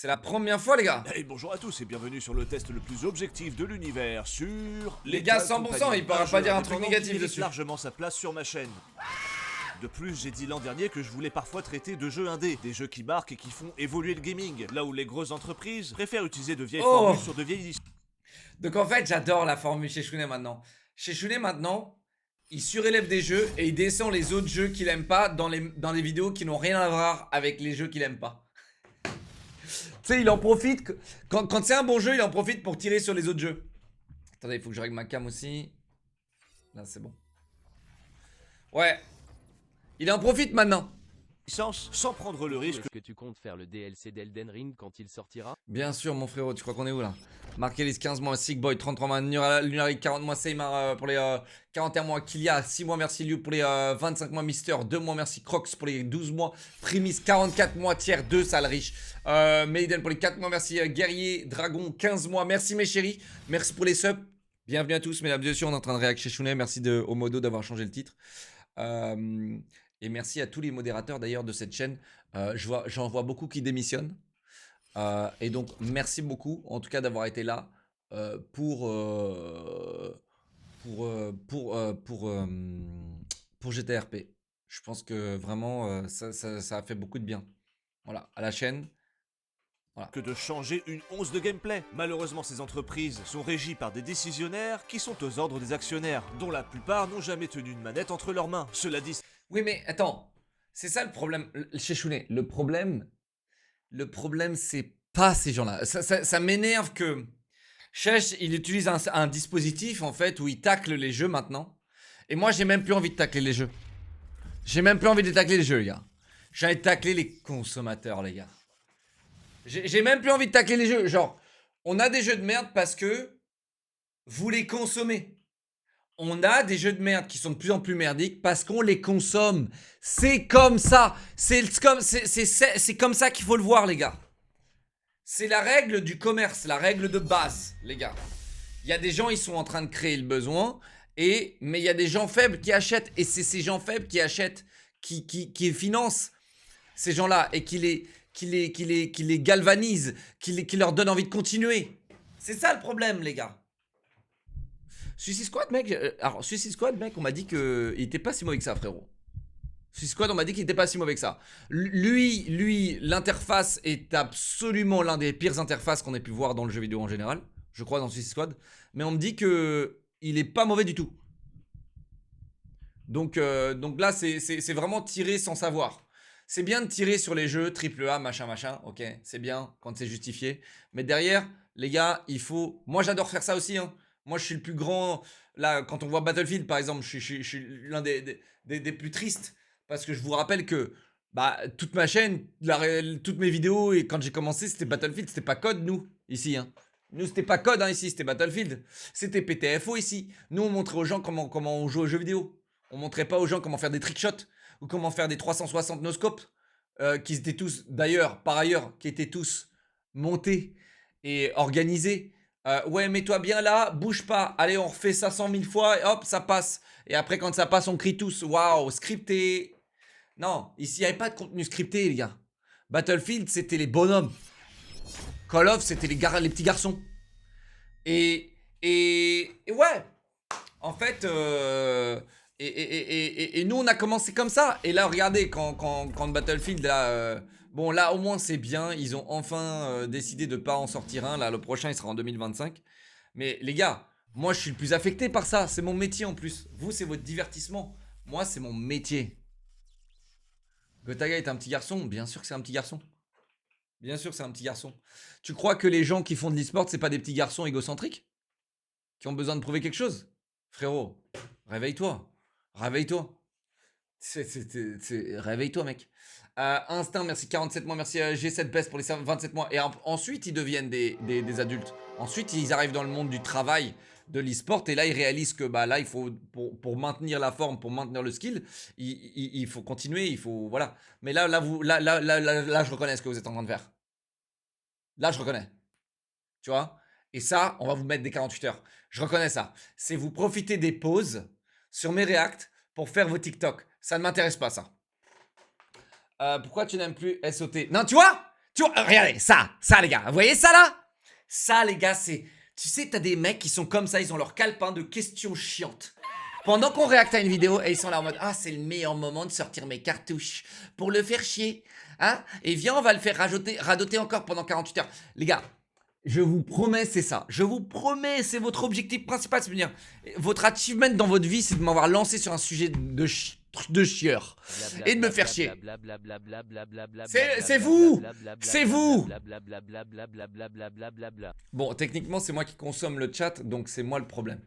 C'est la première fois, les gars. Hey, bonjour à tous et bienvenue sur le test le plus objectif de l'univers sur... Les gars, Lethal 100%, Company, il pourra un pas jeu dire un truc indépendant négatif qui mérite dessus. largement sa place sur ma chaîne. De plus, j'ai dit l'an dernier que je voulais parfois traiter de jeux indés, des jeux qui marquent et qui font évoluer le gaming, là où les grosses entreprises préfèrent utiliser de vieilles Oh. formules sur de vieilles histoires. Donc en fait, j'adore la formule chez Shune maintenant. Chez Shune maintenant, il surélève des jeux et il descend les autres jeux qu'il aime pas dans les vidéos qui n'ont rien à voir avec les jeux qu'il aime pas. Tu sais, il en profite. Quand c'est un bon jeu, il en profite pour tirer sur les autres jeux. Attendez, il faut que je règle ma cam aussi. Là, c'est bon. Ouais. Il en profite maintenant. Sans prendre le risque Est-ce que tu comptes faire le DLC d'Elden Ring quand il sortira? Bien sûr, mon frérot, tu crois qu'on est où là? Mark Ellis 15 mois, Sickboy 33 mois, Lunari 40 mois, Seymar pour les 41 mois, Kilia 6 mois, merci Liu pour les 25 mois, Mister 2 mois, merci Crocs pour les 12 mois, Primis 44 mois, Tiers 2, sale riche, Maiden pour les 4 mois, merci Guerrier, Dragon 15 mois, merci mes chéris, merci pour les subs, bienvenue à tous mesdames et messieurs, on est en train de réacter chez Shune, merci au modo d'avoir changé le titre. Et merci à tous les modérateurs d'ailleurs de cette chaîne. J'en vois beaucoup qui démissionnent. Et donc merci beaucoup en tout cas d'avoir été là pour GTRP. Je pense que vraiment ça a fait beaucoup de bien. Voilà, à la chaîne. Voilà. que de changer une once de gameplay. Malheureusement, ces entreprises sont régies par des décisionnaires qui sont aux ordres des actionnaires, dont la plupart n'ont jamais tenu une manette entre leurs mains. Cela dit, Oui mais attends, c'est ça le problème chez Shune. Le problème c'est pas ces gens-là. Ça m'énerve que Shesh, il utilise un dispositif en fait où il tacle les jeux maintenant. Et moi j'ai même plus envie de tacler les jeux. J'ai même plus envie de tacler les jeux, les gars. J'ai envie de tacler les consommateurs, les gars. J'ai même plus envie de tacler les jeux. Genre, on a des jeux de merde parce que vous les consommez. On a des jeux de merde qui sont de plus en plus merdiques parce qu'on les consomme. C'est comme ça. C'est comme ça qu'il faut le voir, les gars. C'est la règle du commerce, la règle de base, les gars. Il y a des gens, ils sont en train de créer le besoin, mais il y a des gens faibles qui achètent. Et c'est ces gens faibles qui achètent, qui financent ces gens-là et qui les galvanisent, qui leur donnent envie de continuer. C'est ça le problème, les gars. Suicide Squad, mec, on m'a dit qu'il était pas si mauvais que ça, frérot. Suicide Squad, on m'a dit qu'il était pas si mauvais que ça. Lui, l'interface est absolument l'un des pires interfaces qu'on ait pu voir dans le jeu vidéo en général. Je crois dans Suicide Squad. Mais on me dit que il est pas mauvais du tout. Donc là, c'est vraiment tirer sans savoir. C'est bien de tirer sur les jeux AAA, machin, ok. C'est bien quand c'est justifié. Mais derrière, les gars, il faut... Moi, j'adore faire ça aussi, hein. Moi, je suis le plus grand... Là, quand on voit Battlefield, par exemple, je suis l'un des plus tristes. Parce que je vous rappelle que bah, toute ma chaîne, toutes mes vidéos, et quand j'ai commencé, c'était Battlefield, c'était pas code, nous, ici. Hein. Nous, c'était pas code, hein, ici, c'était Battlefield. C'était PTFO, ici. Nous, on montrait aux gens comment on joue aux jeux vidéo. On montrait pas aux gens comment faire des trickshots ou comment faire des 360 no-scope. Qui étaient tous, d'ailleurs, par ailleurs, qui étaient tous montés et organisés. Ouais, mets-toi bien là, bouge pas. Allez, on refait ça 100 000 fois et hop, ça passe. Et après, quand ça passe, on crie tous waouh, scripté. Non, ici, il n'y avait pas de contenu scripté, les gars. Battlefield, c'était les bonhommes. Call of, c'était les petits garçons. Et ouais, en fait, et nous, on a commencé comme ça. Et là, regardez, quand Battlefield, là, bon, là, au moins, c'est bien. Ils ont enfin décidé de ne pas en sortir un. Là, le prochain, il sera en 2025. Mais les gars, moi, je suis le plus affecté par ça. C'est mon métier en plus. Vous, c'est votre divertissement. Moi, c'est mon métier. Gotaga est un petit garçon. Bien sûr que c'est un petit garçon. Bien sûr que c'est un petit garçon. Tu crois que les gens qui font de l'e-sport, c'est pas des petits garçons égocentriques qui ont besoin de prouver quelque chose? Frérot, réveille-toi. Réveille-toi. Réveille-toi, mec. Instinct, merci 47 mois. Merci G7 Best pour les 27 mois. Et ensuite, ils deviennent des adultes. Ensuite, ils arrivent dans le monde du travail, de l'e-sport. Et là, ils réalisent que bah, là, il faut, pour maintenir la forme, pour maintenir le skill, il faut continuer. Il faut, voilà. Mais là, je reconnais ce que vous êtes en train de faire. Là, je reconnais. Tu vois? Et ça, on va vous mettre des 48 heures. Je reconnais ça. C'est vous profiter des pauses sur mes reacts pour faire vos TikTok. Ça ne m'intéresse pas, ça. Pourquoi tu n'aimes plus SOT? Non, tu vois? Tu vois, regardez, ça les gars, vous voyez ça là? Ça les gars, c'est... Tu sais, t'as des mecs qui sont comme ça, ils ont leur calepin de questions chiantes. Pendant qu'on réacte à une vidéo, et ils sont là en mode « Ah, c'est le meilleur moment de sortir mes cartouches pour le faire chier. Hein? Et viens, on va le faire radoter encore pendant 48 heures. » Les gars, je vous promets, c'est ça. Je vous promets, c'est votre objectif principal. C'est de dire, votre achievement dans votre vie, c'est de m'avoir lancé sur un sujet de chieur. Et de me faire chier. C'est vous. C'est vous. Bon, techniquement, c'est moi qui consomme le chat, donc c'est moi le problème.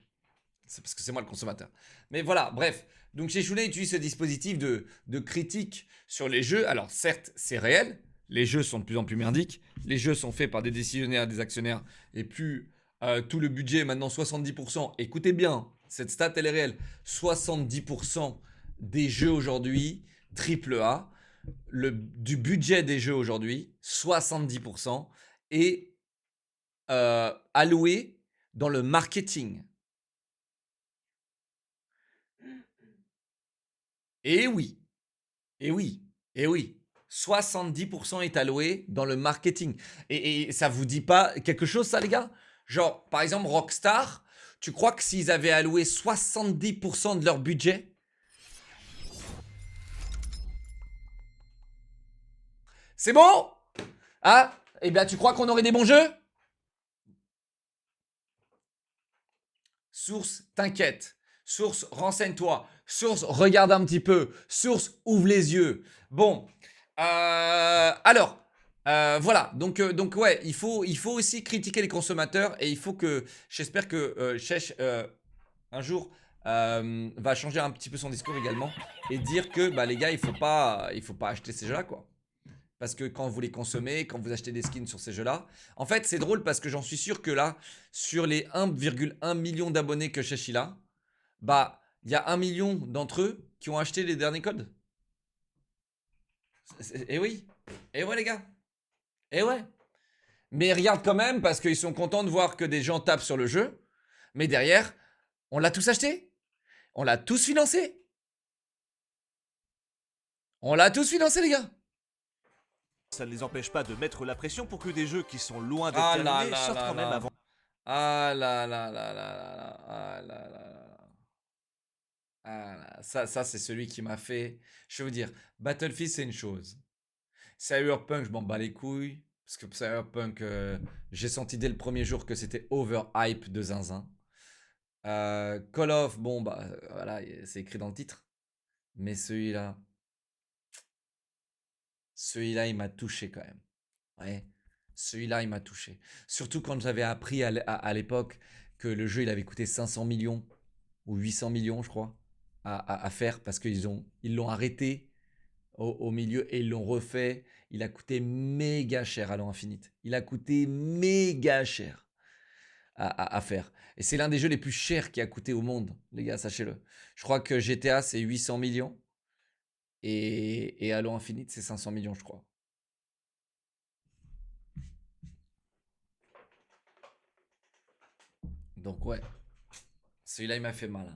C'est parce que c'est moi le consommateur. Mais voilà, bref. Donc chez Shounet utilise ce dispositif de critique sur les jeux. Alors certes, c'est réel. Les jeux sont de plus en plus merdiques. Les jeux sont faits par des décisionnaires, des actionnaires. Et plus tout le budget est maintenant 70%. Écoutez bien, cette stat, elle est réelle. 70% des jeux aujourd'hui, AAA, du budget des jeux aujourd'hui, 70% est alloué dans le marketing. Et oui, et oui, et oui. 70% est alloué dans le marketing. Et ça vous dit pas quelque chose, ça, les gars? Genre, par exemple, Rockstar, tu crois que s'ils avaient alloué 70% de leur budget, c'est bon? Ah, eh bien, tu crois qu'on aurait des bons jeux? Source, t'inquiète. Source, renseigne-toi. Source, regarde un petit peu. Source, ouvre les yeux. Bon, alors, voilà. Donc ouais, il faut aussi critiquer les consommateurs et il faut que, j'espère que Chech, un jour, va changer un petit peu son discours également et dire que, bah les gars, il faut pas acheter ces jeux-là, quoi. Parce que quand vous les consommez, quand vous achetez des skins sur ces jeux-là, en fait, c'est drôle parce que j'en suis sûr que là, sur les 1,1 million d'abonnés que Chech il a, bah, il y a 1 million d'entre eux qui ont acheté les derniers codes. Et oui. Et ouais, les gars. Et ouais. Mais ils regardent quand même parce qu'ils sont contents de voir que des gens tapent sur le jeu. Mais derrière, on l'a tous acheté. On l'a tous financé. On l'a tous financé, les gars. Ça ne les empêche pas de mettre la pression pour que des jeux qui sont loin d'être Ah là terminés là sortent là quand même là. avant. Ah là là là là là. Ah là là là. Ah là. Ça c'est celui qui m'a fait... Je vais vous dire, Battlefield, c'est une chose. Cyberpunk, je m'en bats les couilles. Parce que Cyberpunk, j'ai senti dès le premier jour que c'était overhype de zinzin. Call of, bon, bah voilà, c'est écrit dans le titre. Mais celui-là, il m'a touché quand même. Ouais, celui-là, il m'a touché. Surtout quand j'avais appris à l'époque que le jeu, il avait coûté 500 millions ou 800 millions, je crois, à faire parce qu'ils l'ont arrêté au milieu et ils l'ont refait. Il a coûté méga cher Halo Infinite. Il a coûté méga cher à faire. Et c'est l'un des jeux les plus chers qui a coûté au monde, les gars, sachez-le. Je crois que GTA, c'est 800 millions. Et Halo Infinite, c'est 500 millions, je crois. Donc ouais, celui-là, il m'a fait mal.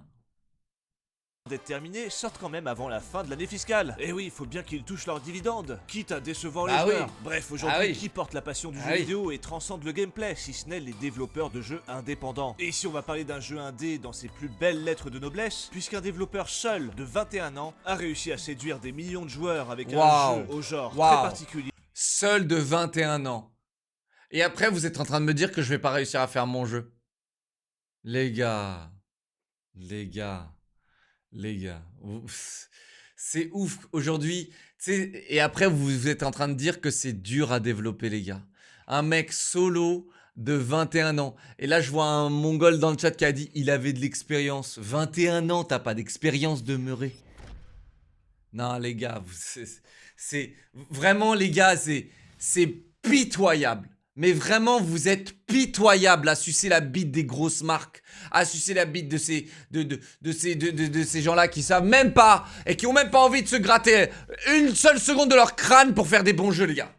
D'être terminés sortent quand même avant la fin de l'année fiscale. Et oui, il faut bien qu'ils touchent leurs dividendes, quitte à décevoir les Ah oui. joueurs. Bref, aujourd'hui, Ah oui. qui porte la passion du Ah jeu oui. vidéo et transcende le gameplay, si ce n'est les développeurs de jeux indépendants. Et ici, on va parler d'un jeu indé dans ses plus belles lettres de noblesse, puisqu'un développeur seul de 21 ans a réussi à séduire des millions de joueurs avec un Waouh. jeu au genre Waouh. très particulier. Seul de 21 ans. Et après, vous êtes en train de me dire que je vais pas réussir à faire mon jeu. Les gars. Les gars. Les gars. C'est ouf aujourd'hui. Et après, vous êtes en train de dire que c'est dur à développer, les gars. Un mec solo de 21 ans. Et là, je vois un mongol dans le chat qui a dit il avait de l'expérience. 21 ans, t'as pas d'expérience demeurée. Non, les gars, c'est vraiment, les gars, c'est pitoyable. Mais vraiment, vous êtes pitoyable à sucer la bite des grosses marques, à sucer la bite de ces gens-là qui savent même pas et qui ont même pas envie de se gratter une seule seconde de leur crâne pour faire des bons jeux, les gars.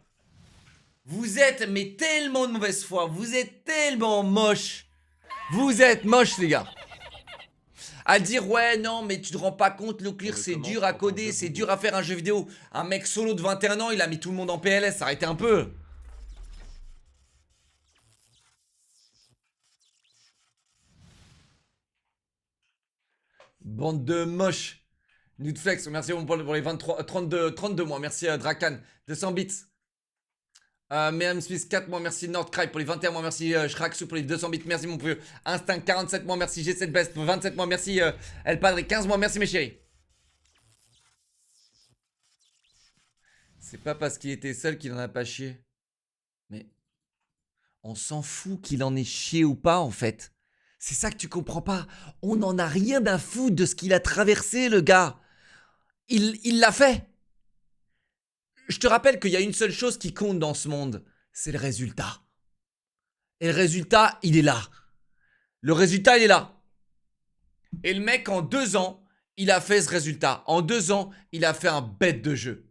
Vous êtes mais tellement de mauvaise foi, vous êtes tellement moche. Vous êtes moche, les gars. À dire ouais non mais tu te rends pas compte, Leclerc, c'est dur à coder, c'est dur à faire un jeu vidéo. Un mec solo de 21 ans, il a mis tout le monde en PLS, arrêtez un peu. Bande de moches. Nudeflex, merci pour les 32 mois. Merci Drakan, 200 bits. Miriam Smith, 4 mois. Merci Nordcry pour les 21 mois. Merci Shraksu pour les 200 bits. Merci mon vieux. Instinct, 47 mois. Merci G7 Best pour 27 mois. Merci El Padre, 15 mois. Merci mes chéris. C'est pas parce qu'il était seul qu'il en a pas chié. Mais on s'en fout qu'il en ait chié ou pas en fait. C'est ça que tu comprends pas. On n'en a rien à foutre de ce qu'il a traversé, le gars. Il l'a fait. Je te rappelle qu'il y a une seule chose qui compte dans ce monde, c'est le résultat. Et le résultat, il est là. Le résultat, il est là. Et le mec, en 2 ans, il a fait ce résultat. En 2 ans, il a fait un bête de jeu.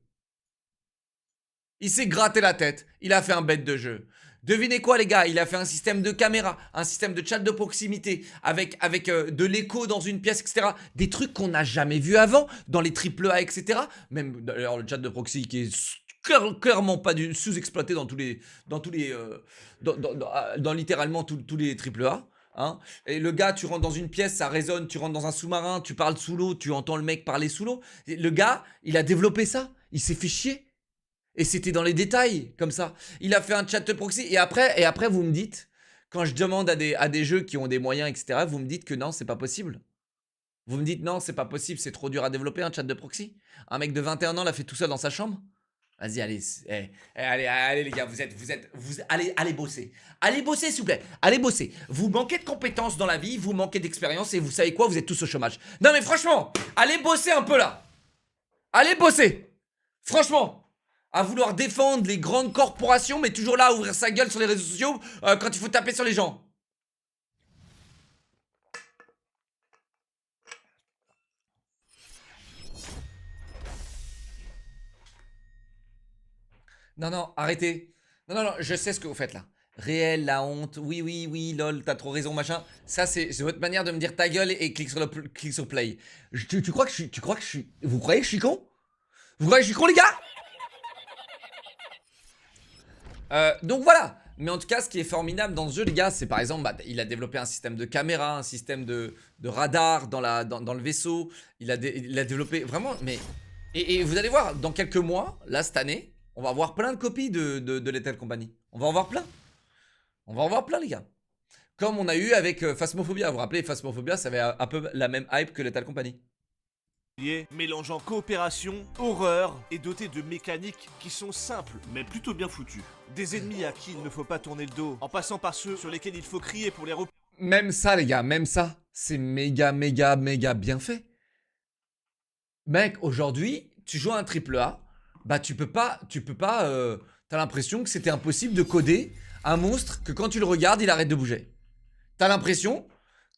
Il s'est gratté la tête. Il a fait un bête de jeu. Devinez quoi les gars, il a fait un système de caméra, un système de chat de proximité avec de l'écho dans une pièce, etc. Des trucs qu'on n'a jamais vu avant dans les AAA, etc. Même d'ailleurs le chat de proxy qui est clairement pas sous-exploité dans littéralement tous les AAA. Hein. Et le gars, tu rentres dans une pièce, ça résonne, tu rentres dans un sous-marin, tu parles sous l'eau, tu entends le mec parler sous l'eau. Le gars, il a développé ça, il s'est fait chier. Et c'était dans les détails, comme ça. Il a fait un chat de proxy. Et après vous me dites, quand je demande à des jeux qui ont des moyens, etc., vous me dites que non, c'est pas possible. Vous me dites non, c'est pas possible, c'est trop dur à développer un chat de proxy. Un mec de 21 ans l'a fait tout seul dans sa chambre. Vas-y, allez, allez les gars, allez bosser. Allez bosser, s'il vous plaît. Allez bosser. Vous manquez de compétences dans la vie, vous manquez d'expérience et vous savez quoi, vous êtes tous au chômage. Non mais franchement, allez bosser un peu là. Allez bosser. Franchement. À vouloir défendre les grandes corporations, mais toujours là à ouvrir sa gueule sur les réseaux sociaux quand il faut taper sur les gens. Non, arrêtez. Non, je sais ce que vous faites là. Réel, la honte, oui, lol, t'as trop raison, machin. Ça, c'est votre manière de me dire ta gueule et clique sur play. Tu crois que je suis... Vous croyez que je suis con? Vous croyez que je suis con, les gars? Donc voilà, mais en tout cas ce qui est formidable dans ce jeu les gars, c'est par exemple il a développé un système de caméra, un système de radar dans le vaisseau. Il a développé vraiment, mais et vous allez voir dans quelques mois, là cette année, on va avoir plein de copies de Lethal Company. On va en voir plein les gars. Comme on a eu avec Phasmophobia, vous vous rappelez, Phasmophobia ça avait un peu la même hype que Lethal Company. Mélangeant coopération, horreur et doté de mécaniques qui sont simples mais plutôt bien foutues. Des ennemis à qui il ne faut pas tourner le dos, en passant par ceux sur lesquels il faut crier pour les repérer. Même ça les gars, même ça, c'est méga bien fait. Mec, aujourd'hui, tu joues à un AAA, bah tu peux pas, t'as l'impression que c'était impossible de coder un monstre que quand tu le regardes, il arrête de bouger. T'as l'impression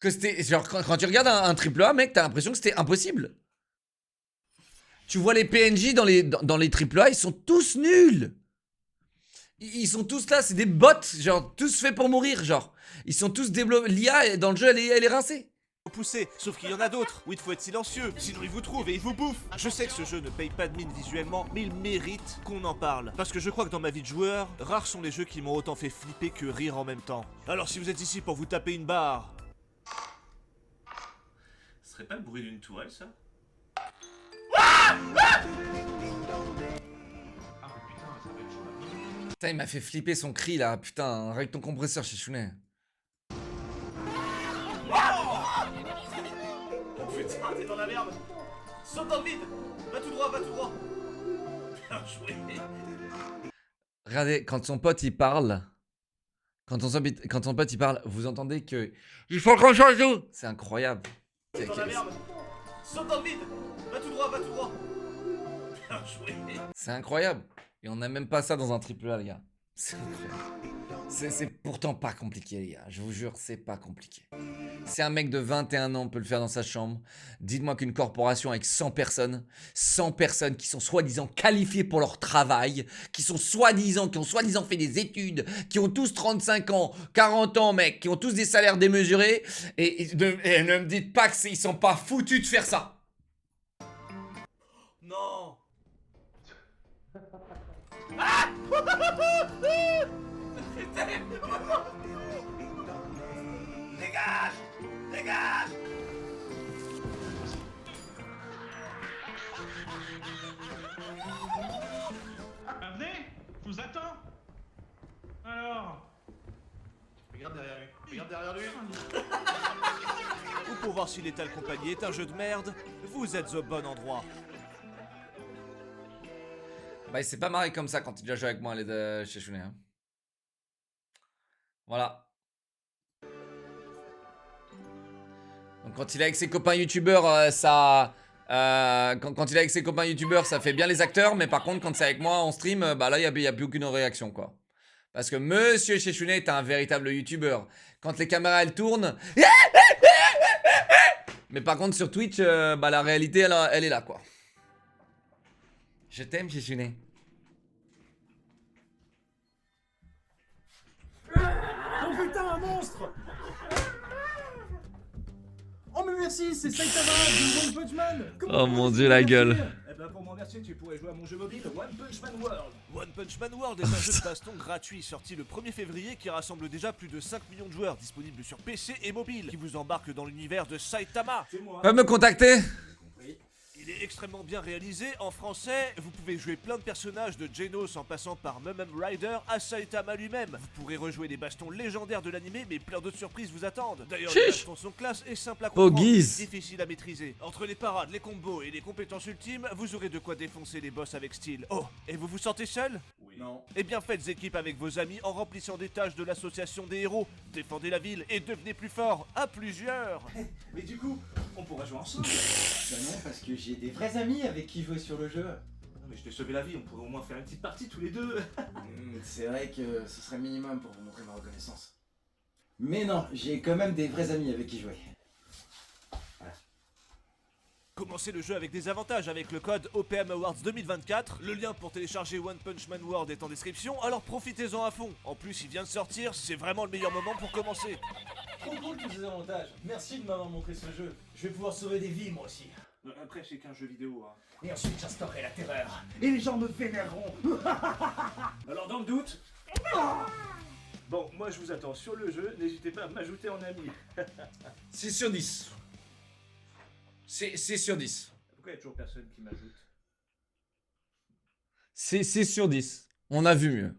que c'était, genre quand tu regardes un AAA, mec, t'as l'impression que c'était impossible. Tu vois les PNJ dans les AAA, ils sont tous nuls. Ils sont tous là, c'est des bots, genre tous faits pour mourir, genre. Ils sont tous développés. L'IA dans le jeu, elle est rincée. Pousser, sauf qu'il y en a d'autres où il faut être silencieux, sinon ils vous trouvent et ils vous bouffent. Je sais que ce jeu ne paye pas de mine visuellement, mais il mérite qu'on en parle. Parce que je crois que dans ma vie de joueur, rares sont les jeux qui m'ont autant fait flipper que rire en même temps. Alors si vous êtes ici pour vous taper une barre... Ce serait pas le bruit d'une tourelle, ça? Putain, il m'a fait flipper son cri là. Putain, avec ton compresseur chez Chounet. Putain, t'es dans la merde! Saute dans le vide! Va tout droit, va tout droit! Bien joué! Regardez, quand son pote il parle. Quand son pote il parle, vous entendez que. Il faut qu'on change d'eau! C'est incroyable. T'es dans la merde! Saute dans le vide! Va tout droit, va tout droit! Bien joué! C'est incroyable. Et on n'a même pas ça dans un AAA, les gars. C'est incroyable. C'est pourtant pas compliqué, les gars. Je vous jure, c'est pas compliqué. Si un mec de 21 ans peut le faire dans sa chambre, dites-moi qu'une corporation avec 100 personnes qui sont soi-disant qualifiées pour leur travail, qui ont soi-disant fait des études, qui ont tous 35 ans, 40 ans, mec, qui ont tous des salaires démesurés, et ne me dites pas qu'ils sont pas foutus de faire ça. Non! Dégage! Dégage! Alors. Regarde derrière lui. Regarde derrière lui. Ou pour voir si Lethal Company est un jeu de merde, vous êtes au bon endroit. Bah, il s'est pas marré comme ça quand il a joué avec moi chez Shune. Hein. Voilà. Donc quand il est avec ses copains youtubeurs, quand il est avec ses copains youtubeurs, ça fait bien les acteurs, mais par contre, quand c'est avec moi en stream, bah là, il y a plus aucune réaction, quoi. Parce que Monsieur Sheshune est un véritable youtubeur. Quand les caméras, elles tournent... Mais par contre, sur Twitch, bah la réalité, elle est là, quoi. Je t'aime, Sheshune. Oh putain, un monstre! Oh mais merci, c'est Saitama de One Punch Man! Oh mon dieu, la gueule. Eh ben pour m'en remercier, tu pourrais jouer à mon jeu mobile One Punch Man World! One Punch Man World est un jeu de baston gratuit sorti le 1er février qui rassemble déjà plus de 5 millions de joueurs disponibles sur PC et mobile, qui vous embarque dans l'univers de Saitama. C'est moi! Peut me contacter? Oui. Il est extrêmement bien réalisé. En français, vous pouvez jouer plein de personnages de Genos en passant par Mum Rider à Saitama lui-même. Vous pourrez rejouer les bastons légendaires de l'anime, mais plein d'autres surprises vous attendent. D'ailleurs, les Chiche. bastons sont classe et simples à comprendre, Guise. difficiles à maîtriser. Entre les parades, les combos et les compétences ultimes, vous aurez de quoi défoncer les boss avec style. Oh, et vous vous sentez seul? Non. Eh bien faites équipe avec vos amis en remplissant des tâches de l'association des héros. Défendez la ville et devenez plus fort à plusieurs. Mais du coup, on pourra jouer ensemble! Bah non, parce que j'ai des vrais amis avec qui jouer sur le jeu. Non mais je t'ai sauvé la vie, on pourrait au moins faire une petite partie tous les deux! C'est vrai que ce serait minimum pour vous montrer ma reconnaissance. Mais non, j'ai quand même des vrais amis avec qui jouer. Commencez le jeu avec des avantages avec le code OPM Awards 2024. Le lien pour télécharger One Punch Man World est en description, alors profitez-en à fond. En plus, il vient de sortir, c'est vraiment le meilleur moment pour commencer. Trop cool tous ces avantages! Merci de m'avoir montré ce jeu! Je vais pouvoir sauver des vies moi aussi! Après, c'est qu'un jeu vidéo, hein. Et ensuite, j'instaurerai la terreur! Et les gens me vénéreront! Alors, dans le doute... Bon, moi je vous attends sur le jeu, n'hésitez pas à m'ajouter en ami. 6 sur 10. C'est 6 sur 10. Pourquoi il y a toujours personne qui m'ajoute? C'est 6 sur 10. On a vu mieux.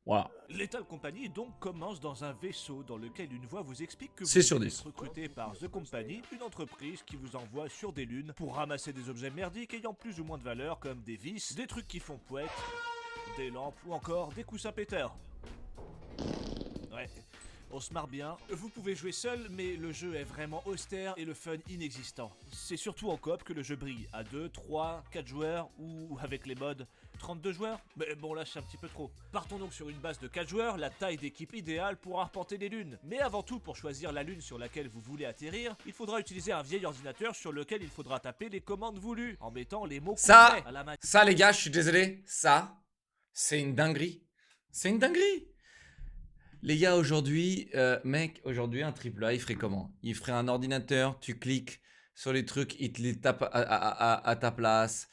Voilà. Lethal Company donc commence dans un vaisseau dans lequel une voix vous explique que C'est vous sur êtes 10. recruté par The Company, une entreprise qui vous envoie sur des lunes pour ramasser des objets merdiques ayant plus ou moins de valeur comme des vis, des trucs qui font poète, des lampes ou encore des coussins péteurs. Ouais, on se marre bien. Vous pouvez jouer seul, mais le jeu est vraiment austère et le fun inexistant. C'est surtout en coop que le jeu brille, à 2, 3, 4 joueurs ou avec les mods 32 joueurs. Mais bon là c'est un petit peu trop. Partons donc sur une base de 4 joueurs, la taille d'équipe idéale pour arpenter les lunes. Mais avant tout, pour choisir la lune sur laquelle vous voulez atterrir, il faudra utiliser un vieil ordinateur sur lequel il faudra taper les commandes voulues, en mettant les mots Ça, complets à la main. Ça, les gars, je suis désolé. Ça, c'est une dinguerie. C'est une dinguerie. Les gars, aujourd'hui, mec, aujourd'hui, un AAA, il ferait comment? Il ferait un ordinateur, tu cliques sur les trucs, il te les tape à ta place.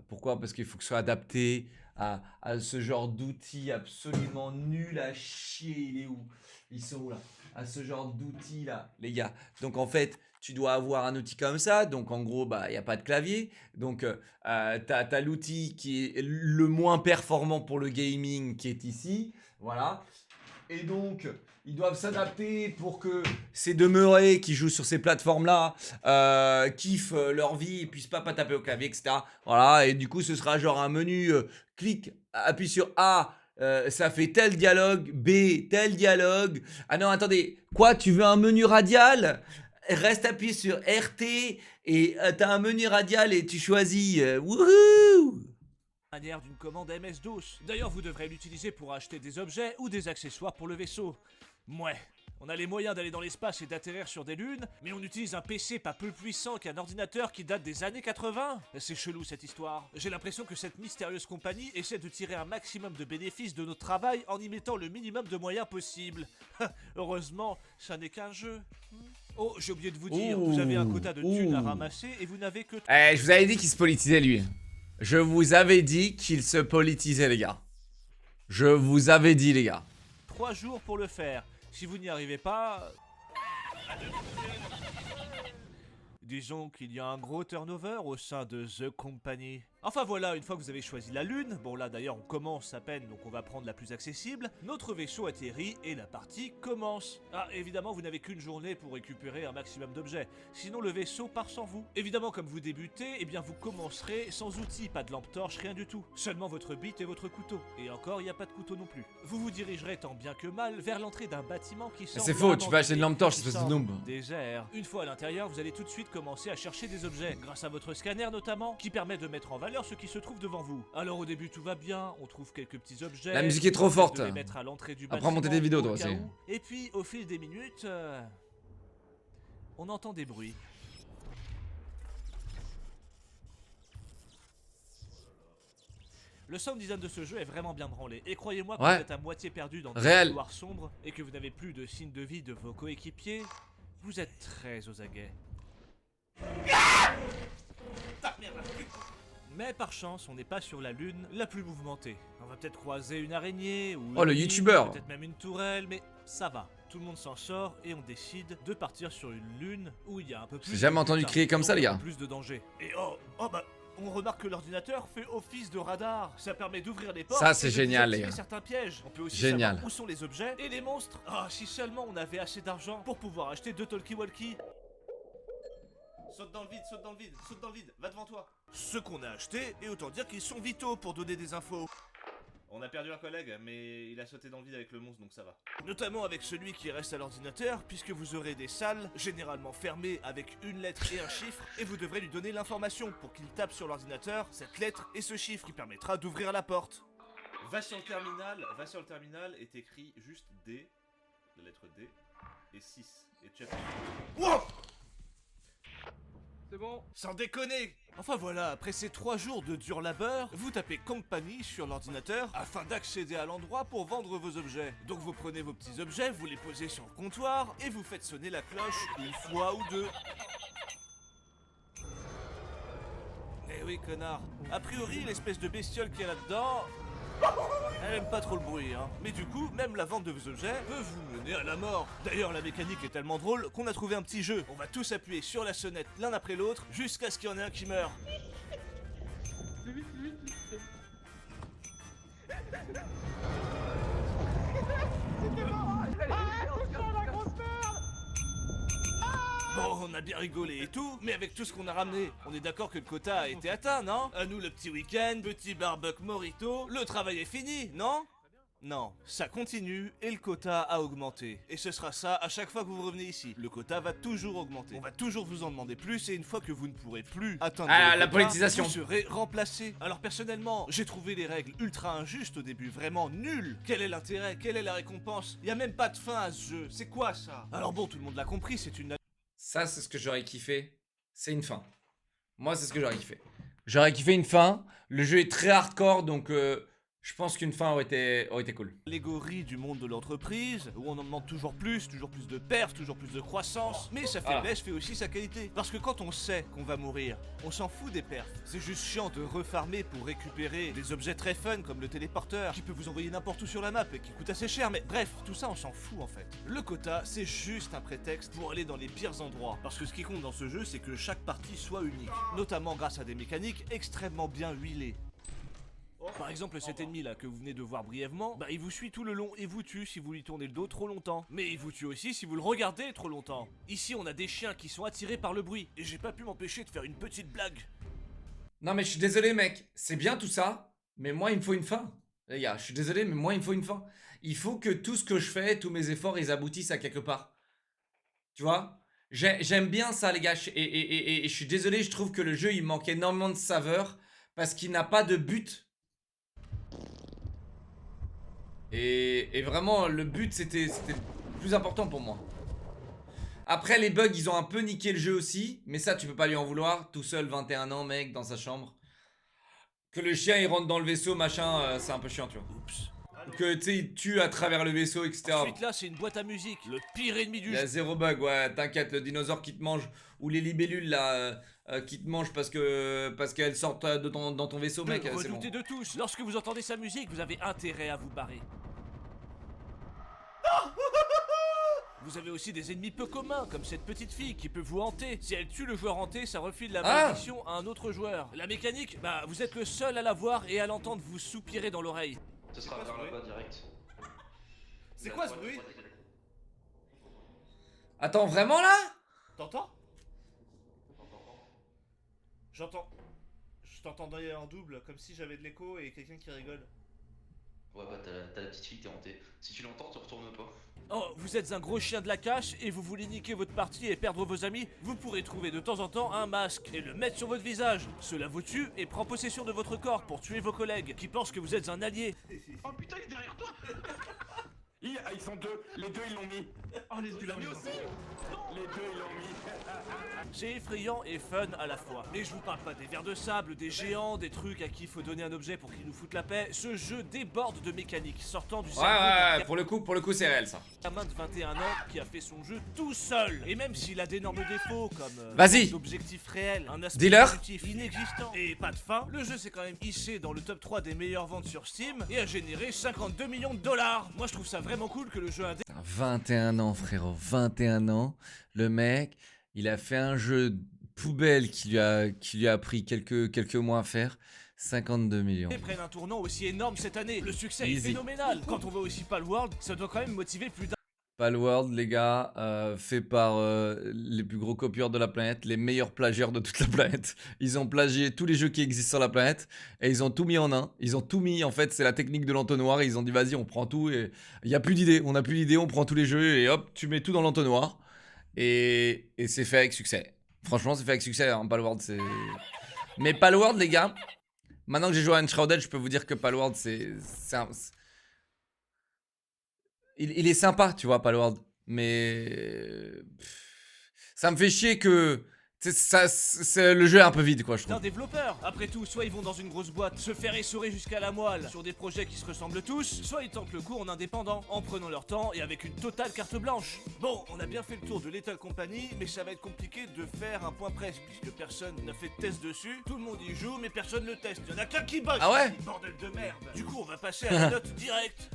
Pourquoi? Parce qu'il faut que ce soit adapté à ce genre d'outils absolument nul à chier. Il est où? Ils sont où là? À ce genre d'outils là, les gars. Donc en fait, tu dois avoir un outil comme ça. Donc en gros, bah, il n'y a pas de clavier. Donc t'as l'outil qui est le moins performant pour le gaming qui est ici. Voilà. Et donc, ils doivent s'adapter pour que ces demeurés qui jouent sur ces plateformes-là kiffent leur vie et puissent pas taper au clavier, etc. Voilà, et du coup, ce sera genre un menu, clic, appuie sur A, ça fait tel dialogue, B, tel dialogue. Ah non, attendez, quoi, tu veux un menu radial? Reste appuyé sur RT et t'as un menu radial et tu choisis. Wouhou! Manière d'une commande MS-DOS. D'ailleurs, vous devrez l'utiliser pour acheter des objets ou des accessoires pour le vaisseau. Mouais, on a les moyens d'aller dans l'espace et d'atterrir sur des lunes, mais on utilise un PC pas peu puissant qu'un ordinateur qui date des années 80. C'est chelou cette histoire. J'ai l'impression que cette mystérieuse compagnie essaie de tirer un maximum de bénéfices de notre travail en y mettant le minimum de moyens possible. Heureusement, ça n'est qu'un jeu. Oh, j'ai oublié de vous dire, vous avez un quota de thunes à ramasser et vous n'avez que... Eh, je vous avais dit qu'il se politisait lui. Je vous avais dit qu'il se politisait, les gars. Je vous avais dit, les gars. 3 jours pour le faire. Si vous n'y arrivez pas... Disons qu'il y a un gros turnover au sein de The Company. Enfin voilà, une fois que vous avez choisi la lune, bon là d'ailleurs on commence à peine donc on va prendre la plus accessible, notre vaisseau atterrit et la partie commence. Ah évidemment vous n'avez qu'une journée pour récupérer un maximum d'objets, sinon le vaisseau part sans vous. Évidemment comme vous débutez, eh bien vous commencerez sans outils, pas de lampe torche, rien du tout. Seulement votre bite et votre couteau, et encore il n'y a pas de couteau non plus. Vous vous dirigerez tant bien que mal vers l'entrée d'un bâtiment qui semble C'est faux, tu vas acheter une lampe torche, qui espèce de semble noob. désert. Une fois à l'intérieur, vous allez tout de suite commencer à chercher des objets, grâce à votre scanner notamment, qui permet de mettre en valeur ce qui se trouve devant vous. Alors au début tout va bien, on trouve quelques petits objets. La musique est trop on essaie forte. de les mettre à l'entrée du Apprends à monter des bâtiment vidéos, au toi cas aussi. où. Et puis au fil des minutes, on entend des bruits. Le sound design de ce jeu est vraiment bien branlé, et croyez-moi, quand Ouais. vous êtes à moitié perdu dans des Réel. couloirs sombres et que vous n'avez plus de signes de vie de vos coéquipiers, vous êtes très aux aguets. Mais par chance, on n'est pas sur la lune la plus mouvementée. On va peut-être croiser une araignée ou Oh, le une ligne, youtubeur. peut-être même une tourelle, mais ça va. Tout le monde s'en sort et on décide de partir sur une lune où il y a un peu plus. J'ai jamais de entendu putain, crier comme ça, donc les un peu gars. Plus de danger. Et bah. On remarque que l'ordinateur fait office de radar. Ça permet d'ouvrir les portes. Ça, et c'est de génial, désactiver les gars. certains pièges. On peut aussi Génial. savoir où sont les objets et les monstres. Ah, si seulement on avait assez d'argent pour pouvoir acheter 2 talkie-walkie. Saute dans le vide, saute dans le vide, saute dans le vide, va devant toi. Ceux qu'on a achetés, et autant dire qu'ils sont vitaux pour donner des infos. On a perdu un collègue, mais il a sauté dans le vide avec le monstre, donc ça va. Notamment avec celui qui reste à l'ordinateur, puisque vous aurez des salles, généralement fermées avec une lettre et un chiffre, et vous devrez lui donner l'information pour qu'il tape sur l'ordinateur cette lettre et ce chiffre qui permettra d'ouvrir la porte. Va sur le terminal et t'écris juste D, la lettre D, et 6. Et tu appuies. Wow! C'est bon. Sans déconner! Enfin voilà, après ces 3 jours de dur labeur, vous tapez Company sur l'ordinateur afin d'accéder à l'endroit pour vendre vos objets. Donc vous prenez vos petits objets, vous les posez sur le comptoir et vous faites sonner la cloche une fois ou deux. Eh oui, connard. A priori, l'espèce de bestiole qu'il y a là-dedans... Elle aime pas trop le bruit, hein. Mais du coup, même la vente de vos objets peut vous mener à la mort. D'ailleurs, la mécanique est tellement drôle qu'on a trouvé un petit jeu. On va tous appuyer sur la sonnette l'un après l'autre jusqu'à ce qu'il y en ait un qui meurt. Plus vite, plus vite, plus vite. Bon, on a bien rigolé et tout, mais avec tout ce qu'on a ramené, on est d'accord que le quota a été atteint, non? À nous le petit week-end, petit barbecue morito, le travail est fini, non? Non, ça continue et le quota a augmenté. Et ce sera ça à chaque fois que vous revenez ici. Le quota va toujours augmenter. On va toujours vous en demander plus et une fois que vous ne pourrez plus atteindre Ah, le la quota, politisation. vous serez remplacé. Alors personnellement, j'ai trouvé les règles ultra injustes au début, vraiment nulles. Quel est l'intérêt? Quelle est la récompense? Y a même pas de fin à ce jeu. C'est quoi ça? Alors bon, tout le monde l'a compris, c'est une... Ça, c'est ce que j'aurais kiffé. C'est une fin. Moi, c'est ce que j'aurais kiffé. J'aurais kiffé une fin. Le jeu est très hardcore, donc je pense qu'une fin aurait été cool. Allégorie du monde de l'entreprise, où on en demande toujours plus de perfs, toujours plus de croissance. Mais sa faiblesse fait aussi sa qualité. Parce que quand on sait qu'on va mourir, on s'en fout des perfs. C'est juste chiant de refarmer pour récupérer des objets très fun comme le téléporteur, qui peut vous envoyer n'importe où sur la map et qui coûte assez cher. Mais bref, tout ça on s'en fout en fait. Le quota, c'est juste un prétexte pour aller dans les pires endroits. Parce que ce qui compte dans ce jeu, c'est que chaque partie soit unique. Notamment grâce à des mécaniques extrêmement bien huilées. Par exemple cet ennemi là que vous venez de voir brièvement, bah il vous suit tout le long et vous tue si vous lui tournez le dos trop longtemps. Mais il vous tue aussi si vous le regardez trop longtemps. Ici on a des chiens qui sont attirés par le bruit et j'ai pas pu m'empêcher de faire une petite blague. Non, mais je suis désolé, mec. C'est bien tout ça, mais moi, il me faut une fin. Les gars, je suis désolé, mais moi, il me faut une fin. Il faut que tout ce que je fais, tous mes efforts, ils aboutissent à quelque part. Tu vois? J'aime bien ça, les gars. Et je suis désolé, je trouve que le jeu, il manque énormément de saveur parce qu'il n'a pas de but. Et vraiment, le but, c'était le plus important pour moi. Après, les bugs, ils ont un peu niqué le jeu aussi. Mais ça, tu peux pas lui en vouloir. Tout seul, 21 ans, mec, dans sa chambre. Que le chien, il rentre dans le vaisseau, machin, c'est un peu chiant, tu vois. Oups. Que, tu sais, il tue à travers le vaisseau, etc. Ensuite là c'est une boîte à musique, le pire ennemi du Il y jeu. a zéro bug, ouais, t'inquiète, le dinosaure qui te mange. Ou les libellules, là, qui te mangent parce qu'elles sortent dans ton vaisseau, mec, c'est bon. Redoutez de tous, lorsque vous entendez sa musique, vous avez intérêt à vous barrer. Vous avez aussi des ennemis peu communs, comme cette petite fille qui peut vous hanter. Si elle tue le joueur hanté, ça refile la Ah. malédiction à un autre joueur. La mécanique, bah vous êtes le seul à la voir et à l'entendre vous soupirer dans l'oreille. Ce sera vers là-bas direct. C'est quoi ce bruit? Attends, vraiment là? T'entends? J'entends. Je t'entendais en double, comme si j'avais de l'écho et quelqu'un qui rigole. Ouais bah t'as la petite fille, t'es hantée. Si tu l'entends, tu retournes pas. Oh, vous êtes un gros chien de la cache et vous voulez niquer votre partie et perdre vos amis? Vous pourrez trouver de temps en temps un masque et le mettre sur votre visage. Cela vous tue et prend possession de votre corps pour tuer vos collègues qui pensent que vous êtes un allié. Oh putain, il est derrière toi. Ils sont deux, les deux ils l'ont mis. Oh, tu l'as mis aussi. Les deux ils l'ont mis. C'est effrayant et fun à la fois. Mais je vous parle pas des vers de sable, des géants, des trucs à qui il faut donner un objet pour qu'ils nous foutent la paix. Ce jeu déborde de mécaniques sortant du cerveau Ouais, d'un pour le coup, c'est réel ça. gamin de 21 ans qui a fait son jeu tout seul. Et même s'il a d'énormes défauts comme Vas-y. d'objectifs réels, un aspect Dealer. positif inexistant et pas de fin, le jeu s'est quand même hissé dans le top 3 des meilleures ventes sur Steam et a généré 52 millions de dollars. Moi je trouve ça vraiment cool que le jeu indé 21 ans, frérot. 21 ans. Le mec, il a fait un jeu poubelle qui lui a pris quelques mois à faire. 52 millions. prenne un tournant aussi énorme cette année. Le succès est Easy. phénoménal. Quand on voit aussi Palworld, ça doit quand même motiver plus d'un. Palworld, les gars, fait par les plus gros copieurs de la planète, les meilleurs plagieurs de toute la planète. Ils ont plagié tous les jeux qui existent sur la planète et ils ont tout mis en un. Ils ont tout mis, en fait, c'est la technique de l'entonnoir. Ils ont dit, vas-y, on prend tout et il n'y a plus d'idées. On n'a plus d'idées, on prend tous les jeux et hop, tu mets tout dans l'entonnoir. Et c'est fait avec succès. Franchement, c'est fait avec succès. Hein, Palworld, c'est. Mais Palworld, les gars, maintenant que j'ai joué à Enshrouded, je peux vous dire que Palworld, il est sympa, tu vois, Palworld. Mais. Ça me fait chier que. Le jeu est un peu vide, quoi, je D'un trouve. développeur. Après tout, soit ils vont dans une grosse boîte se faire essorer jusqu'à la moelle sur des projets qui se ressemblent tous, soit ils tentent le coup en indépendant, en prenant leur temps et avec une totale carte blanche. Bon, on a bien fait le tour de Lethal Company, mais ça va être compliqué de faire un point presse puisque personne n'a fait de test dessus. Tout le monde y joue, mais personne le teste. Y'en a qu'un qui bosse. Ah ouais? Bordel de merde. Du coup, on va passer à la note directe.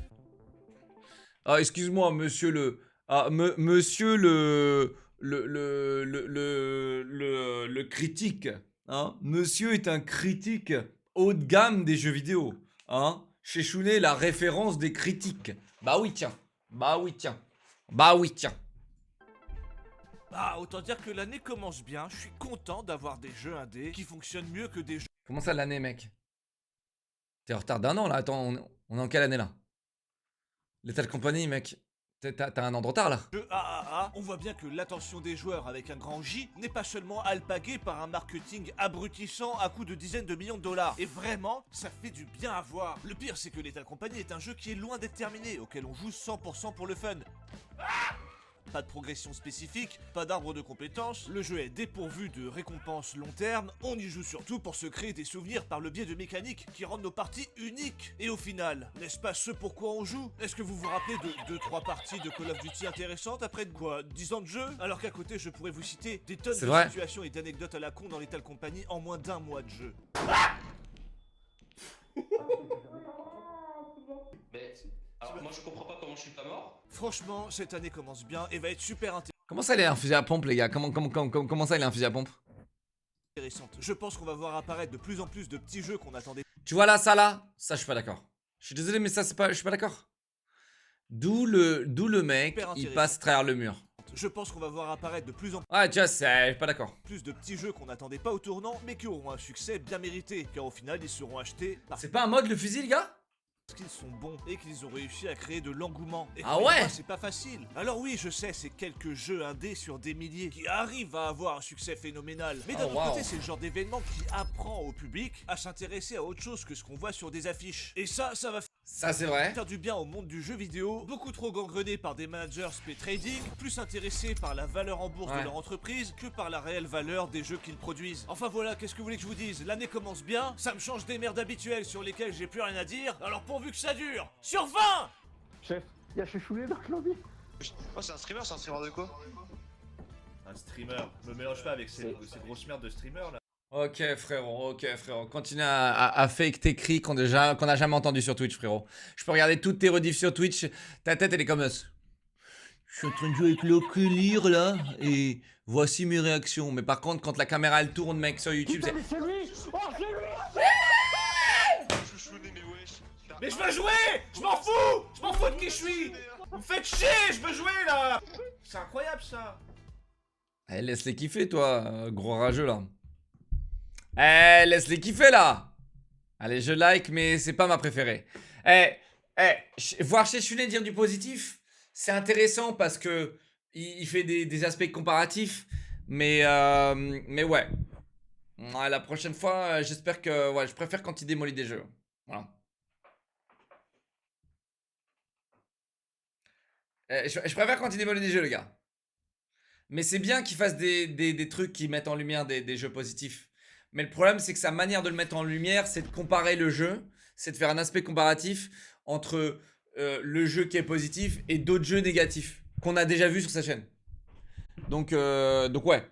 Ah, excuse-moi, monsieur le. Ah, monsieur le critique. Hein? Monsieur est un critique haut de gamme des jeux vidéo. Hein? Chez Chounet, la référence des critiques. Bah oui, tiens. Bah oui, tiens. Bah oui, tiens. Ah, autant dire que l'année commence bien. Je suis content d'avoir des jeux indés qui fonctionnent mieux que des jeux. Comment ça l'année, mec? T'es en retard d'un an là. Attends, on est en quelle année là? Lethal Company, mec. T'as un an de retard là. Jeux AAA, on voit bien que l'attention des joueurs avec un grand J n'est pas seulement alpaguée par un marketing abrutissant à coût de dizaines de millions de dollars. Et vraiment, ça fait du bien à voir. Le pire, c'est que Lethal Company est un jeu qui est loin d'être terminé, auquel on joue 100% pour le fun. Pas de progression spécifique, pas d'arbre de compétences, le jeu est dépourvu de récompenses long terme, on y joue surtout pour se créer des souvenirs par le biais de mécaniques qui rendent nos parties uniques. Et au final, n'est-ce pas ce pourquoi on joue? Est-ce que vous vous rappelez de 2-3 parties de Call of Duty intéressantes après quoi 10 ans de jeu? Alors qu'à côté, je pourrais vous citer des tonnes C'est de vrai. situations et d'anecdotes à la con dans Lethal Company en moins d'un mois de jeu. Mais alors moi je comprends pas comment je suis pas mort. Franchement, cette année commence bien et va être super Comment ça, il est un fusil à pompe, les gars? Comment ça, il est un fusil à pompe? intéressante. Je pense qu'on va voir apparaître de plus en plus de petits jeux qu'on attendait. Tu vois là, ça, je suis pas d'accord. Je suis désolé, mais ça, je suis pas d'accord. D'où le mec, Super il intéressant. passe travers le mur. Je pense qu'on va voir apparaître de plus en Ouais, tu vois, je suis pas d'accord. plus de petits jeux qu'on n'attendait pas au tournant, mais qui auront un succès bien mérité, car au final ils seront achetés parce C'est pas un mode le fusil, les gars? qu'ils sont bons et qu'ils ont réussi à créer de l'engouement. Et Ah croyez-moi, ouais? c'est pas facile. Alors oui, je sais, c'est quelques jeux indés sur des milliers qui arrivent à avoir un succès phénoménal. Mais d'un Oh, autre wow. côté, c'est le genre d'événement qui apprend au public à s'intéresser à autre chose que ce qu'on voit sur des affiches. Et ça va Ça, c'est vrai. faire du bien au monde du jeu vidéo, beaucoup trop gangrené par des managers spé trading, plus intéressés par la valeur en bourse Ouais. de leur entreprise que par la réelle valeur des jeux qu'ils produisent. Enfin voilà, qu'est-ce que vous voulez que je vous dise? L'année commence bien, ça me change des merdes habituelles sur lesquelles j'ai plus rien à dire, alors pourvu que ça dure! Sur 20! Chef, y'a Chouchoulet dans le lobby. Oh, c'est un streamer de quoi? Un streamer. Me mélange pas avec ces grosses merdes de streamer là. Ok, frérot, Continue à fake tes cris qu'on a jamais entendu sur Twitch, frérot. Je peux regarder toutes tes rediffs sur Twitch. Ta tête, elle est comme ça. Je suis en train de jouer avec l'Oculire là et voici mes réactions. Mais par contre, quand la caméra elle tourne, mec, sur YouTube, c'est. Chouchouné, mais wesh. Mais je veux jouer! Je m'en fous! Je m'en fous de qui je suis! Vous me faites chier! Je veux jouer là! C'est incroyable ça! Eh, laisse-les kiffer, toi, gros rageux là. Eh, laisse-les kiffer là! Allez, je like, mais c'est pas ma préférée. Voir Sheshune dire du positif, c'est intéressant parce que il fait des aspects comparatifs, mais ouais. Ouais, la prochaine fois, j'espère que. Ouais, je préfère quand il démolit des jeux. Voilà. Je préfère quand il démolit des jeux, les gars. Mais c'est bien qu'il fasse des trucs qui mettent en lumière des jeux positifs. Mais le problème, c'est que sa manière de le mettre en lumière, c'est de comparer le jeu, c'est de faire un aspect comparatif entre le jeu qui est positif et d'autres jeux négatifs qu'on a déjà vu sur sa chaîne. Donc ouais.